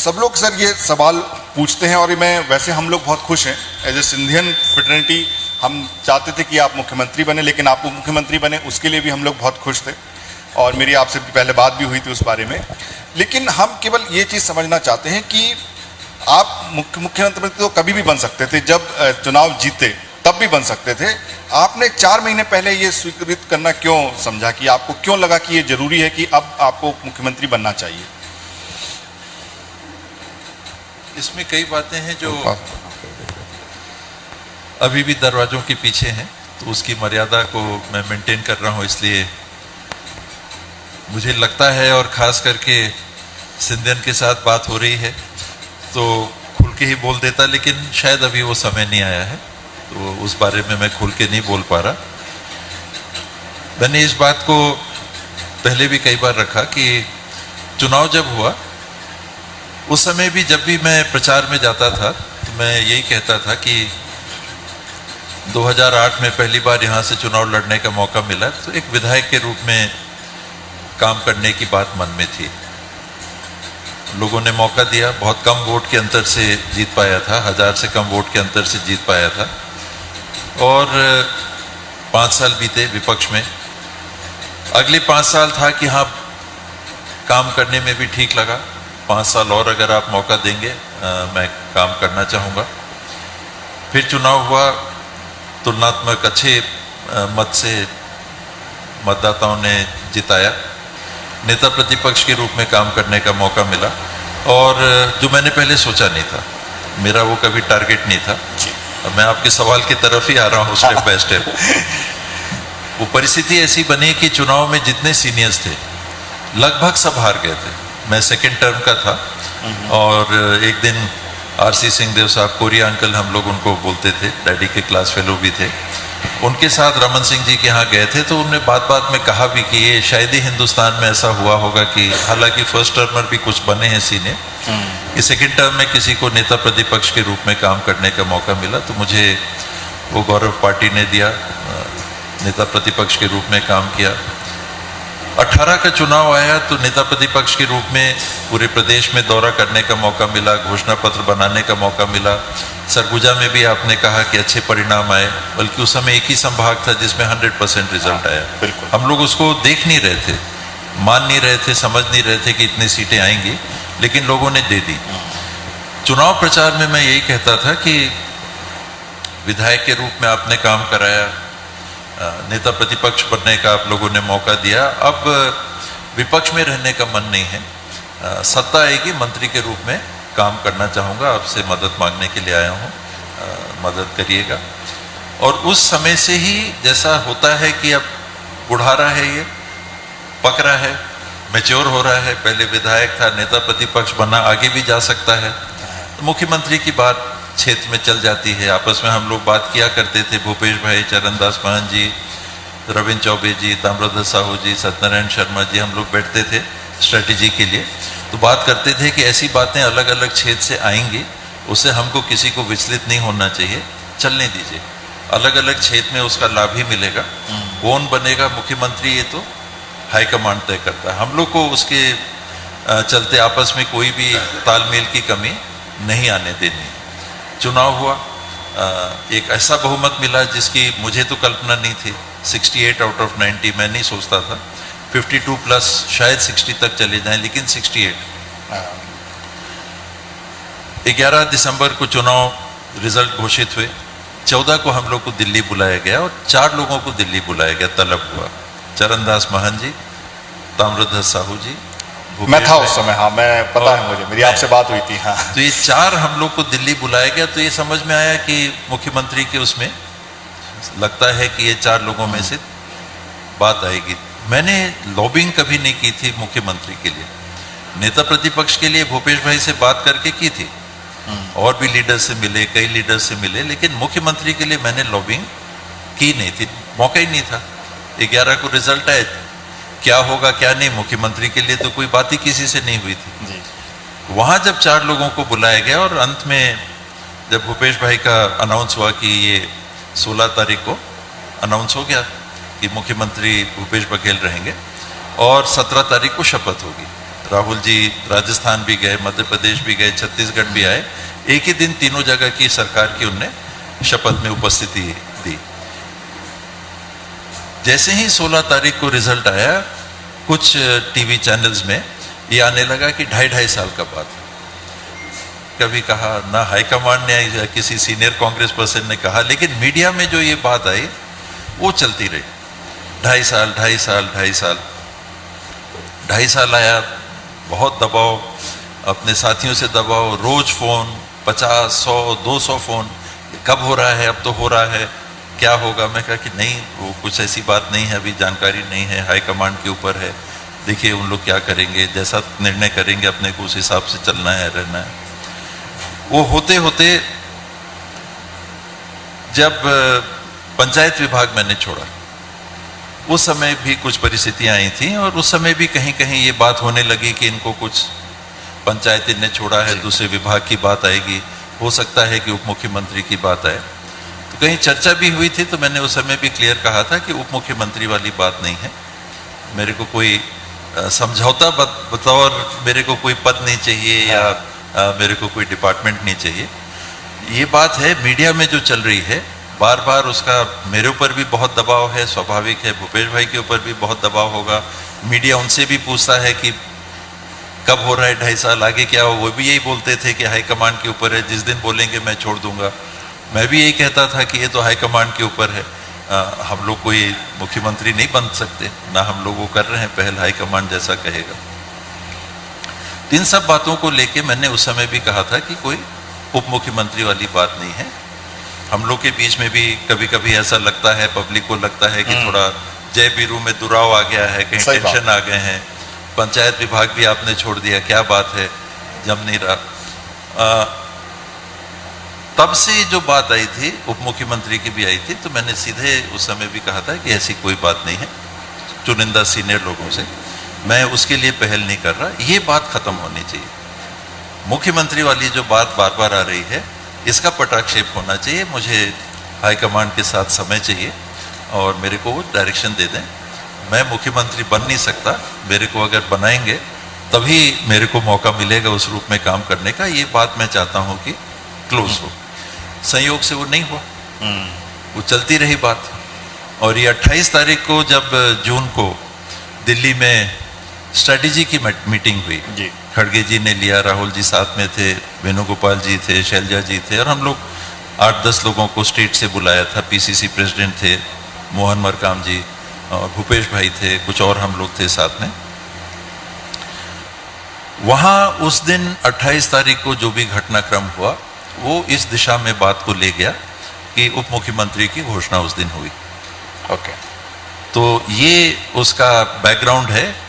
सब लोग सर ये सवाल पूछते हैं और मैं वैसे हम लोग बहुत खुश हैं एज ए सिंधियन फ्रेटर्निटी। हम चाहते थे कि आप मुख्यमंत्री बने, लेकिन आप मुख्यमंत्री बने उसके लिए भी हम लोग बहुत खुश थे और मेरी आपसे पहले बात भी हुई थी उस बारे में। लेकिन हम केवल ये चीज़ समझना चाहते हैं कि आप मुख्यमंत्री तो कभी भी बन सकते थे, जब चुनाव जीते तब भी बन सकते थे। आपने 4 महीने पहले ये स्वीकृत करना क्यों समझा, कि आपको क्यों लगा कि ये जरूरी है कि अब आपको मुख्यमंत्री बनना चाहिए? इसमें कई बातें हैं जो अभी भी दरवाजों के पीछे हैं, तो उसकी मर्यादा को मैं मेंटेन कर रहा हूं। इसलिए मुझे लगता है, और ख़ास करके सिंधियन के साथ बात हो रही है तो खुल के ही बोल देता, लेकिन शायद अभी वो समय नहीं आया है, तो उस बारे में मैं खुल के नहीं बोल पा रहा। मैंने इस बात को पहले भी कई बार रखा कि चुनाव जब हुआ उस समय भी जब भी मैं प्रचार में जाता था तो मैं यही कहता था कि 2008 में पहली बार यहाँ से चुनाव लड़ने का मौका मिला तो एक विधायक के रूप में काम करने की बात मन में थी। लोगों ने मौका दिया, बहुत कम वोट के अंतर से जीत पाया था, 1000 से कम वोट के अंतर से जीत पाया था, और 5 साल बीते विपक्ष में। अगले 5 साल था कि हाँ, काम करने में भी ठीक लगा, 5 साल और अगर आप मौका देंगे मैं काम करना चाहूँगा। फिर चुनाव हुआ, तुलनात्मक अच्छे मत से मतदाताओं ने जिताया, नेता प्रतिपक्ष के रूप में काम करने का मौका मिला, और जो मैंने पहले सोचा नहीं था, मेरा वो कभी टारगेट नहीं था। अब मैं आपके सवाल की तरफ ही आ रहा हूँ स्टेप बाय स्टेप। वो परिस्थिति ऐसी बनी कि चुनाव में जितने सीनियर्स थे लगभग सब हार गए थे। मैं सेकेंड टर्म का था, और एक दिन आरसी सिंहदेव साहब, कोरिया अंकल हम लोग उनको बोलते थे, डैडी के क्लास फेलो भी थे, उनके साथ रमन सिंह जी के यहाँ गए थे। तो उन्होंने बात बात में कहा भी कि ये शायद ही हिंदुस्तान में ऐसा हुआ होगा कि, हालांकि फर्स्ट टर्मर भी कुछ बने हैं सीने, कि सेकेंड टर्म में किसी को नेता प्रतिपक्ष के रूप में काम करने का मौका मिला। तो मुझे वो गौरव पार्टी ने दिया, नेता प्रतिपक्ष के रूप में काम किया। 18 का चुनाव आया तो नेता प्रतिपक्ष के रूप में पूरे प्रदेश में दौरा करने का मौका मिला, घोषणा पत्र बनाने का मौका मिला। सरगुजा में भी आपने कहा कि अच्छे परिणाम आए, बल्कि उस समय एक ही संभाग था जिसमें 100% रिजल्ट आया। बिल्कुल, हम लोग उसको देख नहीं रहे थे, मान नहीं रहे थे, समझ नहीं रहे थे कि इतनी सीटें आएंगी, लेकिन लोगों ने दे दी। चुनाव प्रचार में मैं यही कहता था कि विधायक के रूप में आपने काम कराया, नेता प्रतिपक्ष बनने का आप लोगों ने मौका दिया, अब विपक्ष में रहने का मन नहीं है, सत्ता आएगी, मंत्री के रूप में काम करना चाहूँगा, आपसे मदद मांगने के लिए आया हूँ, मदद करिएगा। और उस समय से ही जैसा होता है कि अब बुढ़ारा है, ये पक रहा है, मैच्योर हो रहा है, पहले विधायक था, नेता प्रतिपक्ष बना, आगे भी जा सकता है, तो मुख्यमंत्री की बात क्षेत्र में चल जाती है। आपस में हम लोग बात किया करते थे, भूपेश भाई, चरणदास महंत जी, रविंद्र चौबे जी, ताम्रध्वज साहू जी, सत्यनारायण शर्मा जी, हम लोग बैठते थे स्ट्रेटेजी के लिए, तो बात करते थे कि ऐसी बातें अलग अलग क्षेत्र से आएंगी, उससे हमको किसी को विचलित नहीं होना चाहिए, चलने दीजिए, अलग अलग क्षेत्र में उसका लाभ ही मिलेगा। कौन बनेगा मुख्यमंत्री ये तो हाईकमांड तय करता है, हम लोग को उसके चलते आपस में कोई भी तालमेल की कमी नहीं आने देनी। चुनाव हुआ, एक ऐसा बहुमत मिला जिसकी मुझे तो कल्पना नहीं थी, 68 आउट ऑफ 90, मैं नहीं सोचता था 52 प्लस शायद 60 तक चले जाएं, लेकिन 68। 11 दिसंबर को चुनाव रिजल्ट घोषित हुए, 14 को हम लोग को दिल्ली बुलाया गया और 4 लोगों को दिल्ली बुलाया गया, तलब हुआ, चरणदास महंत जी, ताम्रध्वज साहू जी, मैं था उस समय, हाँ मैं पता है मुझे, मेरी आपसे बात हुई थी। हाँ, तो ये 4 हम लोग को दिल्ली बुलाया गया, तो ये समझ में आया कि मुख्यमंत्री के उसमें लगता है कि ये 4 लोगों में से बात आएगी। मैंने लॉबिंग कभी नहीं की थी मुख्यमंत्री के लिए, नेता प्रतिपक्ष के लिए भूपेश भाई से बात करके की थी, और भी लीडर से मिले, कई लीडर से मिले, लेकिन मुख्यमंत्री के लिए मैंने लॉबिंग की नहीं थी, मौका ही नहीं था। 11 को रिजल्ट आए, क्या होगा क्या नहीं, मुख्यमंत्री के लिए तो कोई बात ही किसी से नहीं हुई थी जी। वहाँ जब 4 लोगों को बुलाया गया और अंत में जब भूपेश भाई का अनाउंस हुआ कि ये 16 तारीख को अनाउंस हो गया कि मुख्यमंत्री भूपेश बघेल रहेंगे और 17 तारीख को शपथ होगी, तो राहुल जी राजस्थान भी गए, मध्य प्रदेश भी गए, छत्तीसगढ़ भी आए। एक ही दिन तीनों जगह की सरकार की उनने शपथ में उपस्थिति दी। जैसे ही 16 तारीख को रिजल्ट आया, कुछ टीवी चैनल्स में ये आने लगा कि 2.5 साल का बात। कभी कहा ना हाईकमांड ने या किसी सीनियर कांग्रेस पर्सन ने कहा, लेकिन मीडिया में जो ये बात आई वो चलती रही। 2.5 साल, 2.5 साल, 2.5 साल, 2.5 साल आया। बहुत दबाव, अपने साथियों से दबाव, रोज फोन, 50, 100, 200 फोन, कब हो रहा है, अब तो हो रहा है, क्या होगा। मैं कहा कि नहीं, वो कुछ ऐसी बात नहीं है, अभी जानकारी नहीं है, हाईकमांड के ऊपर है, देखिए उन लोग क्या करेंगे, जैसा निर्णय करेंगे अपने को उस हिसाब से चलना है, रहना है। वो होते होते जब पंचायत विभाग मैंने छोड़ा, उस समय भी कुछ परिस्थितियां आई थी और उस समय भी कहीं कहीं ये बात होने लगी कि इनको कुछ पंचायत ने छोड़ा है, दूसरे विभाग की बात आएगी, हो सकता है कि उप मुख्यमंत्री की बात आए। तो कहीं चर्चा भी हुई थी, तो मैंने उस समय भी क्लियर कहा था कि उप मुख्यमंत्री वाली बात नहीं है। मेरे को कोई समझौता बतौर मेरे को कोई पद नहीं चाहिए या मेरे को कोई डिपार्टमेंट नहीं चाहिए। ये बात है मीडिया में जो चल रही है, बार बार उसका मेरे ऊपर भी बहुत दबाव है, स्वाभाविक है, भूपेश भाई के ऊपर भी बहुत दबाव होगा। मीडिया उनसे भी पूछता है कि कब हो रहा है 2.5 साल, आगे क्या हो। वो भी यही बोलते थे कि हाईकमांड के ऊपर है, जिस दिन बोलेंगे मैं छोड़ दूंगा। मैं भी यही कहता था कि ये तो हाईकमांड के ऊपर है, हम लोग कोई मुख्यमंत्री नहीं बन सकते, ना हम लोग वो कर रहे हैं पहल, हाईकमांड जैसा कहेगा। इन सब बातों को लेके मैंने उस समय भी कहा था कि कोई उप मुख्यमंत्री वाली बात नहीं है। हम लोग के बीच में भी कभी कभी ऐसा लगता है, पब्लिक को लगता है कि थोड़ा जय बीरू में दुराव आ गया है, कहीं टेंशन आ गए हैं, पंचायत विभाग भी आपने छोड़ दिया, क्या बात है, जम नहीं रहा। तब से जो बात आई थी, उप मुख्यमंत्री की भी आई थी, तो मैंने सीधे उस समय भी कहा था कि ऐसी कोई बात नहीं है, चुनिंदा सीनियर लोगों से मैं उसके लिए पहल नहीं कर रहा, ये बात खत्म होनी चाहिए। मुख्यमंत्री वाली जो बात बार बार आ रही है, इसका पटाक्षेप होना चाहिए। मुझे हाईकमांड के साथ समय चाहिए और मेरे को वो डायरेक्शन दे दें। मैं मुख्यमंत्री बन नहीं सकता, मेरे को अगर बनाएंगे तभी मेरे को मौका मिलेगा उस रूप में काम करने का। ये बात मैं चाहता हूँ कि क्लोज हो। संयोग से वो नहीं हुआ, वो चलती रही बात। और ये 28 तारीख को जब जून को दिल्ली में स्ट्रेटेजी की मीटिंग हुई, खड़गे जी ने लिया, राहुल जी साथ में थे, वेणुगोपाल जी थे, शैलजा जी थे, और हम लोग 8-10 लोगों को स्टेट से बुलाया था। पीसीसी प्रेसिडेंट थे मोहन मरकाम जी और भूपेश भाई थे, कुछ और हम लोग थे साथ में। वहाँ उस दिन 28 तारीख को जो भी घटनाक्रम हुआ वो इस दिशा में बात को ले गया कि उप मुख्यमंत्री की घोषणा उस दिन हुई। ओके। तो ये उसका बैकग्राउंड है